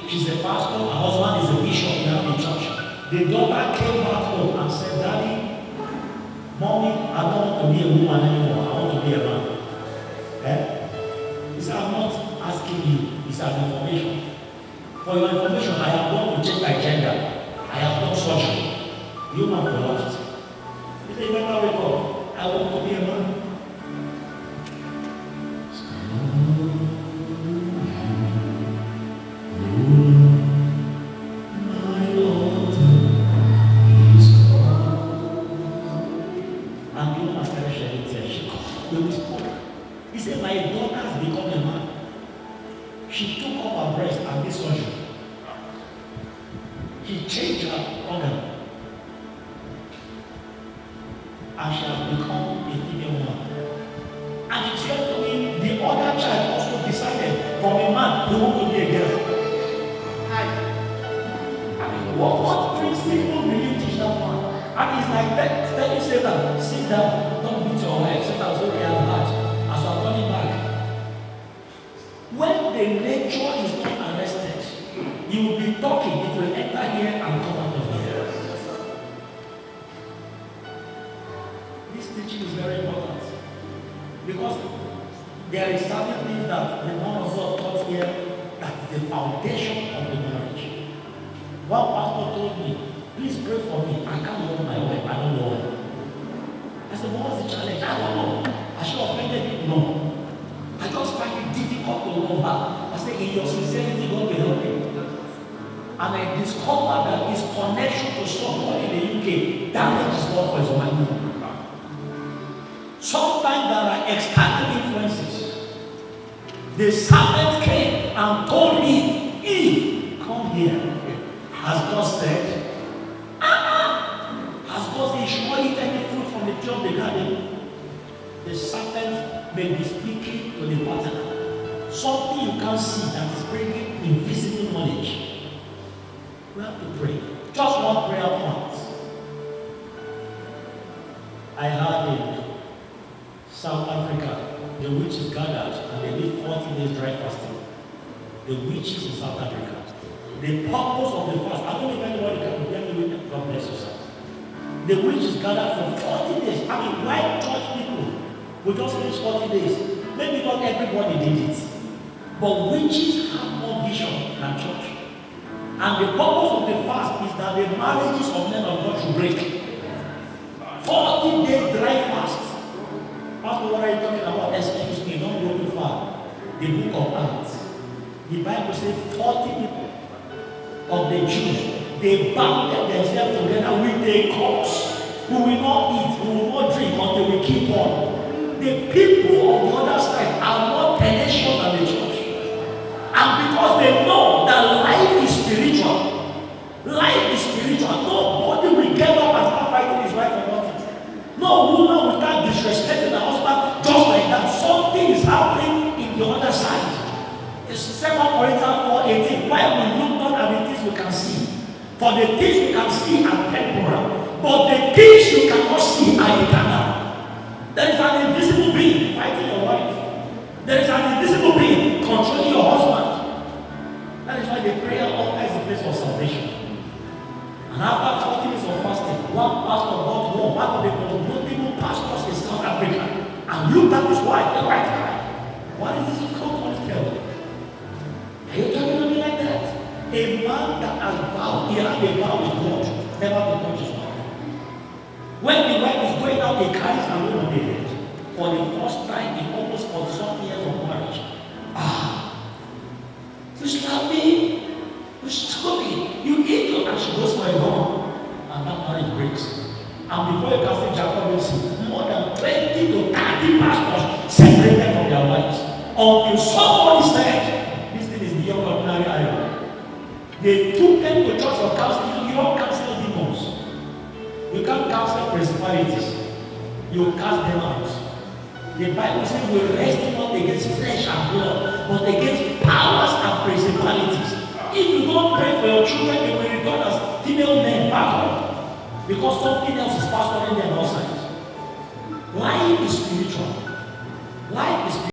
She's a pastor, her husband is a bishop in the church. The daughter came back home and said, Daddy, Mommy, I don't want to be a woman anymore. I want to be a man. He said, I'm not asking you. It's an information. For your information, I have gone to check my gender. I have done surgery. You man collapsed. He said, you better wake up. I want to be a man. He said, my daughter has become a man. She took off her breast and did surgery. She changed her organ. And she has become a female woman. And she said to me, the other child also decided from a man who wanted to be a girl. I mean, what principle will you teach that man? And he's like, tell you, Satan, sit down, don't beat your wife. Satan was okay at heart. As I'm coming back. When the nature is not arrested, you will be talking, it will enter here and come out of here. This teaching is very important. Because there is certain things that the man of God taught here that is the foundation of the marriage. One pastor told me, please pray for me. I can't love my wife. I don't know her. I said, what was the challenge? I don't know. I should have offended him. No. I just find it difficult to love her. I said, in your sincerity, God will help you. And I discovered that his connection to someone in the UK damages God for his wife. Sometimes there are external influences. The serpent came and told Eve, Eve, come here. Has God said, has God said, you should not eat any fruit from the tree of the garden? The serpent may be speaking to the partner. Something you can't see that is bringing invisible knowledge. We have to pray. Just one prayer point. I heard in South Africa, the witches gathered and they did 40 days dry fasting. The witches in South Africa. The purpose of the fast, I don't know if anybody can get me with God bless you, sir. The witches gathered for 40 days. I mean, why church people? We just finished 40 days. Maybe not everybody did it. But witches have more vision than church. And the purpose of the fast is that the marriages of men of God should break. 40 days dry fast. Pastor, what are you talking about? Excuse me, don't go too far. The book of Acts. The Bible says 40 people of the Jews, they bound themselves together with a curse. We will not eat, we will not drink until we keep on. The people on the other side are more tenacious than the church. And because they know that life is spiritual, nobody will get up and start fighting his wife about it. No woman will start disrespecting her husband just like that. Something is happening in the other side. It's 2 Corinthians 4:18. Why we look not at the things we can see? For the things we can see are temporal, but the things you cannot see are eternal. There is an invisible being fighting your wife. There is an invisible being controlling your husband. That is why the prayer altar is a place of salvation. And after 40 days of fasting, one pastor got home, one of the most notable pastors in South Africa, and looked at his wife, the right guy. What is this called? Tell me. Are you talking to me like that? A man that has vowed, he had a vow with God, never to touch his wife. When the wife is going out, he carries her on the head. For the first time in almost 40 years of marriage. You slap me, you stop me, you idiot, and she goes for a gun. And that marriage breaks. And before you can say Jacob Wilson, more than 20 to 30 pastors separated from their wives. Until somebody said, this thing is beyond ordinary iron. They took them to church for counseling. You don't counsel demons. You can't counsel principalities. You cast them out. The Bible says we wrestle not against flesh and blood, but against powers and principalities. If you don't pray for your children, they will return as female men back home. Because something else is pastoring them outside. Life is spiritual. Life is spiritual.